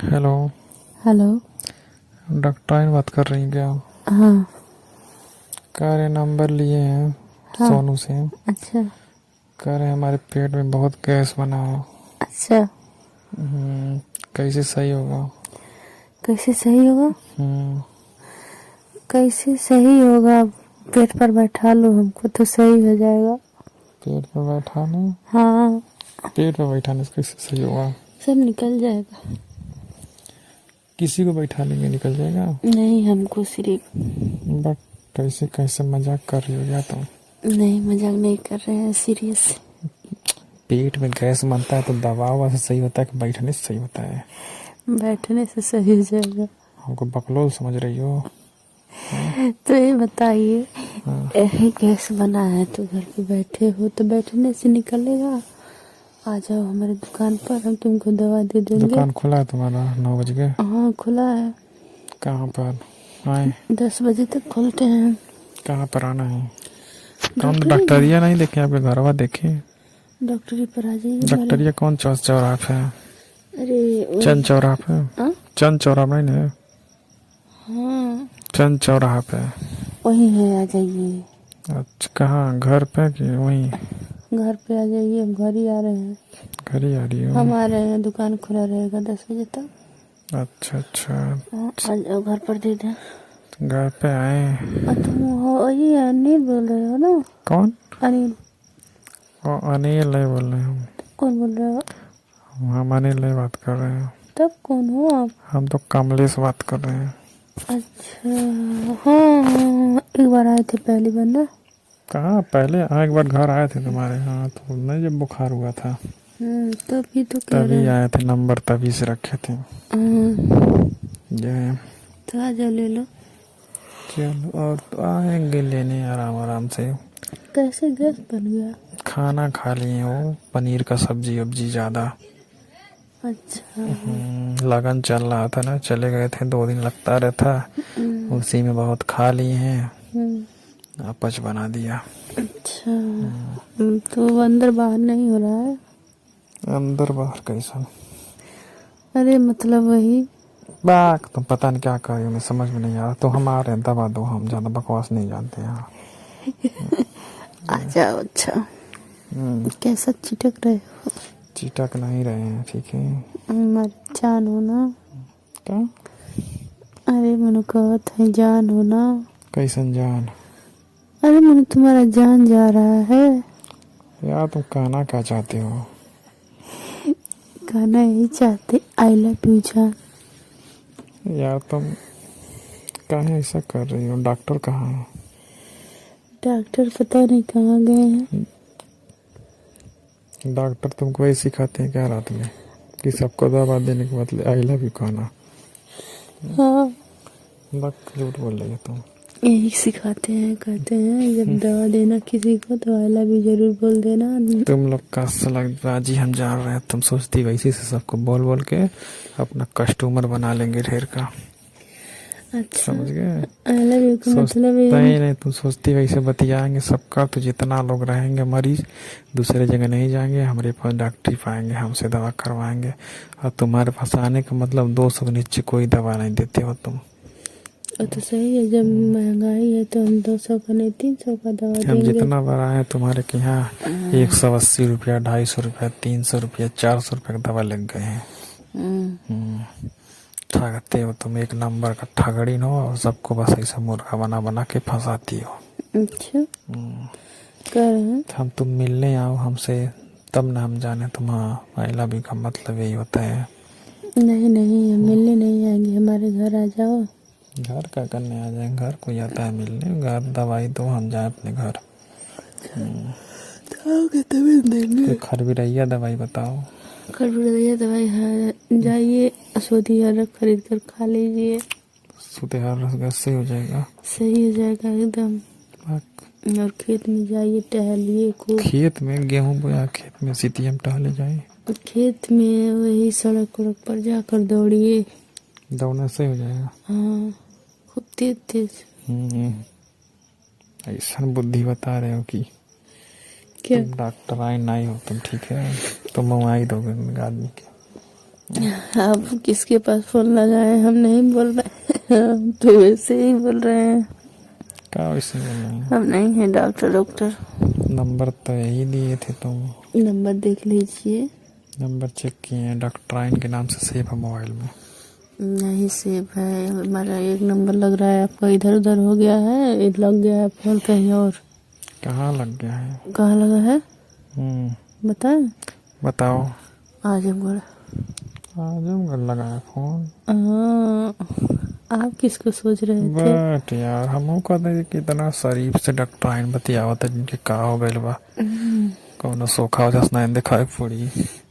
Hello. Hello. Doctor बात कर रही हैं क्या? हाँ। कह रहे नंबर लिए हैं हाँ। सोनू से। अच्छा। कह रहे हमारे पेट में बहुत गैस बना है। अच्छा। हम्म, कैसे सही होगा? कैसे सही होगा? हम्म, कैसे सही होगा? पेट पर बैठा लो हमको तो सही हो जाएगा। पेट पर बैठाने हाँ। पेट पर बैठाने से कैसे सही होगा? सब निकल जाएगा। किसी को बैठा लेंगे निकल जाएगा? नहीं, हमको सिर्फ। बट कैसे कैसे मजाक कर रही हो क्या तुम? नहीं, मजाक नहीं कर रहे हैं, सीरियस। पेट में गैस बनता है तो दवा ववा से सही होता है कि बैठने से सही होता है? बैठने से सही हो जाएगा। हमको बकलोल समझ रही हो? तो ये बताइए, हाँ। यही गैस बना है तो घर पे बैठे हो तो बैठने से निकलेगा। आ जाओ हमारे दुकान पर, हम तुमको दवा दे देंगे। दुकान खुला है तुम्हारा 9 बज के? हाँ, खुला है। कहाँ पर आए? 10 बजे तक खोलते हैं। कहाँ पर आना है? कौन डॉक्टरी डॉक्टरिया नहीं देखे? आपके घरवा देखे? डॉक्टरी पर आ जाइए हमारे। डॉक्टरिया कौन चौराहा पे है? अरे चंद चौराहा पे? हाँ। चंद चौराहा नहीं है? हाँ, चंद चौराहा पे? वही है, आ जाइए। अच्छा, कहाँ घर पे कि वहीं? घर पे आ जाइए, हम घर ही आ रहे हैं। घर ही आ रही हो? हम आ रहे हैं, दुकान खुला रहेगा 10 बजे तक। अच्छा अच्छा। हाँ, आ जाओ, घर पर दे दें। घर पे आए? तुम हो ये अनिल बोल रहे हो ना? कौन? अनिल। अनिल है बोल रहे हैं हम। कौन बोल रहे हो? हम अनिल है बात कर रहे हैं। तब कौन हो आप? हम तो कमलेश बात कर रहे हैं। अच्छा। हाँ हाँ, एक बार आए थे पहली बार ना। कहाँ पहले? हाँ, एक बार घर आए थे तुम्हारे। हाँ तो नहीं, जब बुखार हुआ था तभी तो कह रहे तभी हैं। आए थे, नंबर तभी से रखे थे। ये तो आ जाओ, ले लो। चलो, और तो आएंगे लेने आराम आराम से। कैसे गैस बन गया? खाना खा लिए वो, पनीर का सब्जी वब्जी ज़्यादा। अच्छा। लगन चल रहा था ना, चले गए थे 2 दिन लगता रहता, उसी में बहुत खा लिए हैं, अपच बना दिया। अच्छा। तो अंदर बाहर नहीं हो रहा है? अंदर बाहर कैसा? अरे मतलब वही। बाक तुम पता नहीं क्या कर रही हो, मैं समझ में नहीं आ रहा। तो हम आ रहे हैं, दवा दो, हम ज़्यादा बकवास नहीं जानते यहाँ। आ जाओ। अच्छा, कैसा चिटक रहे हो? चिटक नहीं रहे हैं, ठीक है? हमारी जान हो ना? क्या? अरे मैंने कहा था जान हो ना। कैसन जान? अरे मैंने तुम्हारा जान जा रहा है। यार तुम कहना क्या चाहते हो? कहना यही चाहते, आई लव यू जान। यार तुम काहे ऐसा कर रही हो? डॉक्टर कहाँ है? डॉक्टर पता नहीं कहाँ गए हैं। डॉक्टर तुमको वही सिखाते हैं क्या रात में, कि सबको दवा देने के मतलब आई लव यू कहना? हाँ, बक झूठ बोल रही हो तुम। यही सिखाते हैं, कहते हैं जब दवा देना किसी को तो आई लव यू जरूर बोल देना। तुम लोग का सलाबाजी हम जान रहे हैं, तुम सोचती वैसे से सबको बोल बोल के अपना कस्टमर बना लेंगे ढेर का। अच्छा, समझ गए? आई लव यू का मतलब सोचता ये? ही नहीं, तुम सोचती वैसे बतियाएंगे सबका, तो जितना लोग रहेंगे मरीज दूसरे जगह नहीं जाएंगे, हमारे पास डॉक्टरी पाएंगे, हमसे दवा करवाएंगे। और तुम्हारे पास आने का मतलब 200 के नीचे कोई दवा नहीं देते हो तुम। तो सही है, जब महंगाई है तो हम 200 का नहीं 300 का दवा हम देंगे। जितना बार आए तुम्हारे के यहाँ 180 रुपया, 250 रुपया, 300 रुपया, 400 रुपया का दवा लग गए हैं। ठगते हो तुम, एक नंबर का ठगड़ी हो, और सबको बस ऐसा मुर्गा बना बना के फंसाती हो। अच्छा, कह रहे हैं। हम तुम मिलने आओ हमसे, तब ना हम जाने तुम। हाँ, आई लव यू का मतलब यही होता है। नहीं नहीं, हम मिलने नहीं आएंगे, हमारे घर आ जाओ। घर का करने आ जाए? घर कोई आता है मिलने? घर दवाई दो, हम जाए अपने घर। आओगे तभी देंगे। कोई खरबिरैया दवाई बताओ। खरबूजा दवाई है, जाइए सऊदी अरब खरीद कर खा लीजिए, सुतेहार रस से हो जाएगा। सही हो जाएगा एकदम। बाक- और खेत में जाइए, टहलिए खूब। खेत में गेहूं बोया, खेत में सीटीएम टहले जाए? खेत में वही सड़क उड़क पर जाकर दौड़िए। दौड़ने से हो जाएगा? हाँ, खूब तेज तेज। ऐसा बुद्धि बता रहे हो कि क्या? तुम डॉक्टर आई नहीं हो तुम, ठीक है? तुम मंगवाई दोगे आदमी के। आप किसके पास फोन लगाए? हम नहीं बोल रहे, हम तो वैसे ही बोल रहे हैं। क्या वैसे बोल रहे हैं? हम नहीं है डॉक्टर। नंबर तो यही दिए थे तुम। नंबर देख लीजिए। नंबर चेक किए हैं, डॉक्टर आइन के नाम से सेव है मोबाइल में। नहीं सेव है, हमारा एक नंबर लग रहा है आपका इधर उधर हो गया है, ये लग गया है फोन कहीं और। कहाँ लग गया है? कहाँ लगा है बताएं? बताओ। आजमगढ़। आजमगढ़ लगा है फोन? आप किसको सोच रहे थे? बट यार हम कहते कि इतना शरीफ से डॉक्टर आइन बतियावत है जिनके का हो गइल बा, कौनो सोखा वजह से नहीं दिखाई पड़ी,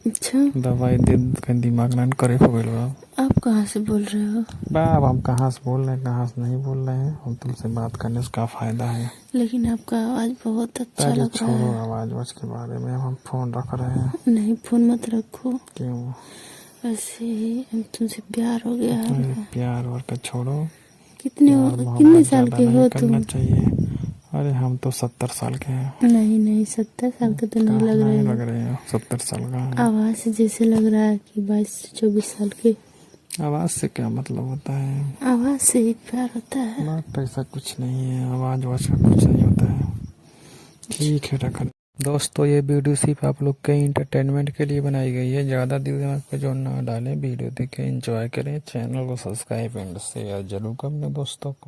अच्छा, दवाई दे कहीं दिमाग ना करे हो गइल बा। आप कहाँ से बोल रहे हो? बाब हम कहाँ से बोल रहे हैं कहाँ से नहीं बोल रहे हैं, हम तुमसे बात करने से क्या फायदा है। लेकिन आपका आवाज बहुत अच्छा अरे लग रहा छोड़ो है। आवाज के बारे में, हम फोन रख रहे हैं। नहीं फोन मत रखो। क्यों? ऐसे ही हम तुमसे प्यार हो गया है। अरे प्यार और का छोड़ो, कितने मोहब्बत साल ज्यादा के नहीं हो करना तुम? चाहिए। अरे हम तो 70 साल के हैं। नहीं 70 साल के तो नहीं लग रहे नहीं हो। लग रहे हो, 70 साल का है। आवाज से जैसे लग रहा है कि 22-24 साल के। आवाज से क्या मतलब होता है? आवाज से ही प्यार होता है। बात ऐसा कुछ नहीं है, आवाज वाज का कुछ नहीं होता है। ठीक है रख। दोस्तों ये वीडियो सिर्फ आप लोग के इंटरटेनमेंट के लिए बनाई गई है, ज़्यादा दिमाग पे जो ना डालें, वीडियो देखें एंजॉय करें, चैनल को सब्सक्राइब एंड शेयर जरूर करें दोस्तों को।